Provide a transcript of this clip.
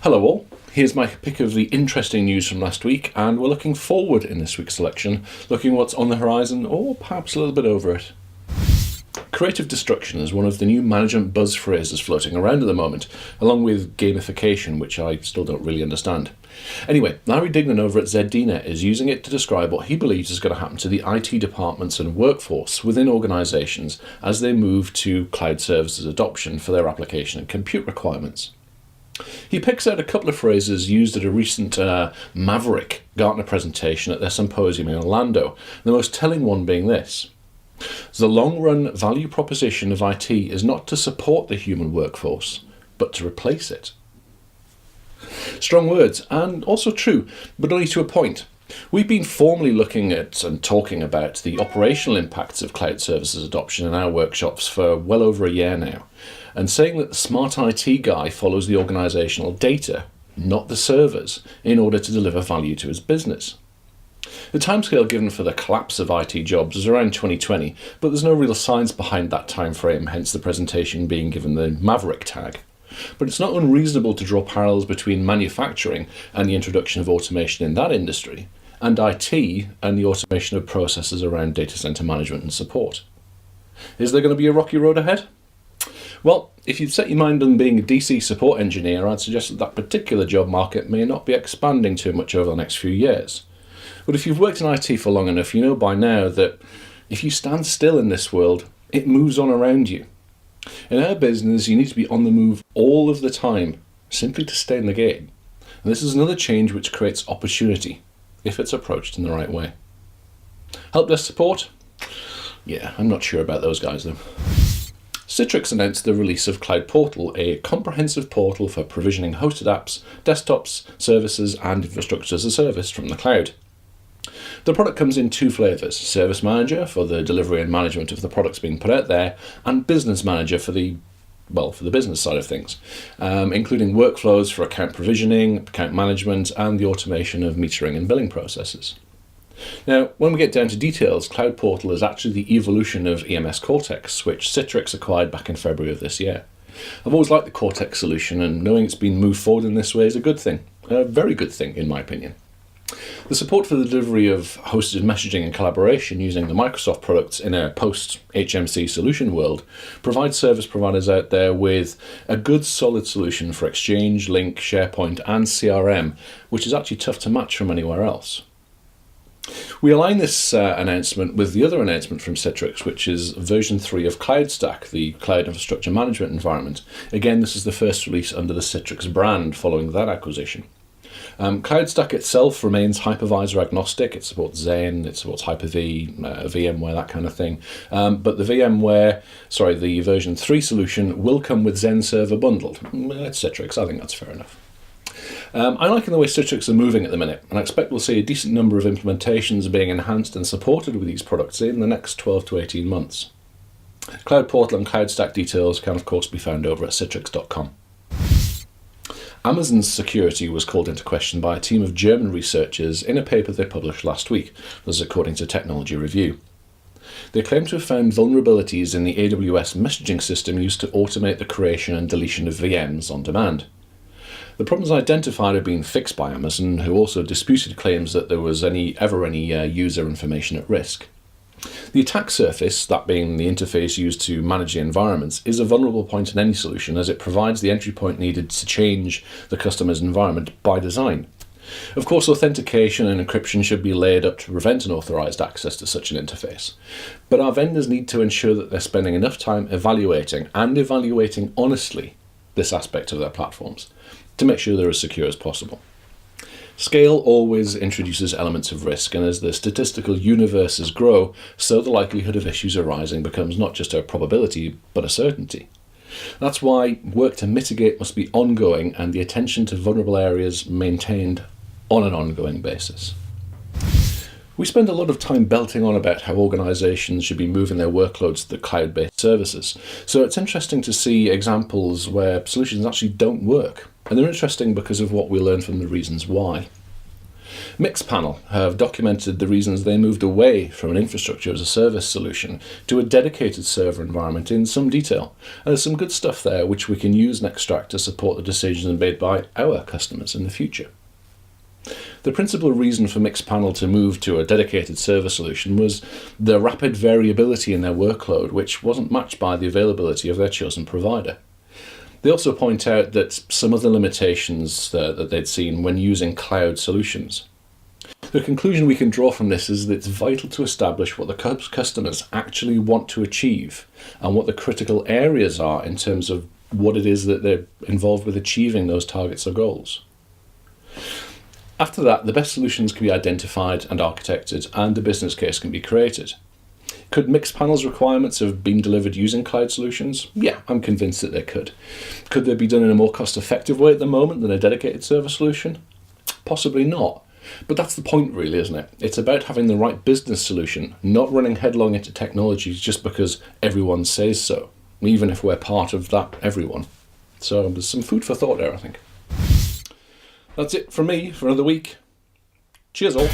Hello all, here's my pick of the interesting news from last week, and we're looking forward in this week's selection, looking what's on the horizon or perhaps a little bit over it. Creative destruction is one of the new management buzz phrases floating around at the moment, along with gamification, which I still don't really understand. Anyway, Larry Dignan over at ZDNet is using it to describe what he believes is going to happen to the IT departments and workforce within organisations as they move to cloud services adoption for their application and compute requirements. He picks out a couple of phrases used at a recent Maverick Gartner presentation at their symposium in Orlando, the most telling one being this. The long-run value proposition of IT is not to support the human workforce, but to replace it. Strong words, and also true, but only to a point. We've been formally looking at and talking about the operational impacts of cloud services adoption in our workshops for well over a year now, and saying that the smart IT guy follows the organisational data, not the servers, in order to deliver value to his business. The timescale given for the collapse of IT jobs is around 2020, but there's no real science behind that timeframe, hence the presentation being given the Maverick tag. But it's not unreasonable to draw parallels between manufacturing and the introduction of automation in that industry, and IT and the automation of processes around data centre management and support. Is there going to be a rocky road ahead? Well, if you've set your mind on being a DC support engineer, I'd suggest that that particular job market may not be expanding too much over the next few years. But if you've worked in IT for long enough, you know by now that if you stand still in this world, it moves on around you. In our business, you need to be on the move all of the time, simply to stay in the game. And this is another change which creates opportunity, if it's approached in the right way. Help desk support? Yeah, I'm not sure about those guys though. Citrix announced the release of Cloud Portal, a comprehensive portal for provisioning hosted apps, desktops, services and infrastructure as a service from the cloud. The product comes in two flavours: Service Manager for the delivery and management of the products being put out there, and Business Manager for the business side of things, including workflows for account provisioning, account management, and the automation of metering and billing processes. Now, when we get down to details, Cloud Portal is actually the evolution of EMS Cortex, which Citrix acquired back in February of this year. I've always liked the Cortex solution, and knowing it's been moved forward in this way is a good thing, a very good thing in my opinion. The support for the delivery of hosted messaging and collaboration using the Microsoft products in a post-HMC solution world provides service providers out there with a good solid solution for Exchange, Lync, SharePoint and CRM, which is actually tough to match from anywhere else. We align this announcement with the other announcement from Citrix, which is version 3 of CloudStack, the cloud infrastructure management environment. Again, this is the first release under the Citrix brand following that acquisition. CloudStack itself remains hypervisor agnostic. It supports Xen, it supports Hyper-V, VMware, that kind of thing. But the version 3 solution will come with Xen Server bundled. It's Citrix, I think that's fair enough. I'm liking the way Citrix are moving at the minute, and I expect we'll see a decent number of implementations being enhanced and supported with these products in the next 12 to 18 months. Cloud Portal and CloudStack details can of course be found over at citrix.com. Amazon's security was called into question by a team of German researchers in a paper they published last week, this is according to Technology Review. They claim to have found vulnerabilities in the AWS messaging system used to automate the creation and deletion of VMs on demand. The problems identified have been fixed by Amazon, who also disputed claims that there was any user information at risk. The attack surface, that being the interface used to manage the environments, is a vulnerable point in any solution as it provides the entry point needed to change the customer's environment by design. Of course, authentication and encryption should be layered up to prevent unauthorized access to such an interface. But our vendors need to ensure that they're spending enough time evaluating honestly this aspect of their platforms to make sure they're as secure as possible. Scale always introduces elements of risk, and as the statistical universes grow, so the likelihood of issues arising becomes not just a probability, but a certainty. That's why work to mitigate must be ongoing and the attention to vulnerable areas maintained on an ongoing basis. We spend a lot of time belting on about how organisations should be moving their workloads to the cloud-based services, so it's interesting to see examples where solutions actually don't work. And they're interesting because of what we learn from the reasons why. Mixpanel have documented the reasons they moved away from an infrastructure as a service solution to a dedicated server environment in some detail. And there's some good stuff there which we can use in Extract to support the decisions made by our customers in the future. The principal reason for Mixpanel to move to a dedicated server solution was the rapid variability in their workload, which wasn't matched by the availability of their chosen provider. They also point out that some of the limitations that they'd seen when using cloud solutions. The conclusion we can draw from this is that it's vital to establish what the customers actually want to achieve and what the critical areas are in terms of what it is that they're involved with achieving those targets or goals. After that, the best solutions can be identified and architected, and a business case can be created. Could Mixpanel's requirements have been delivered using cloud solutions? Yeah, I'm convinced that they could. Could they be done in a more cost-effective way at the moment than a dedicated server solution? Possibly not. But that's the point really, isn't it? It's about having the right business solution, not running headlong into technologies just because everyone says so, even if we're part of that everyone. So there's some food for thought there, I think. That's it from me for another week. Cheers all.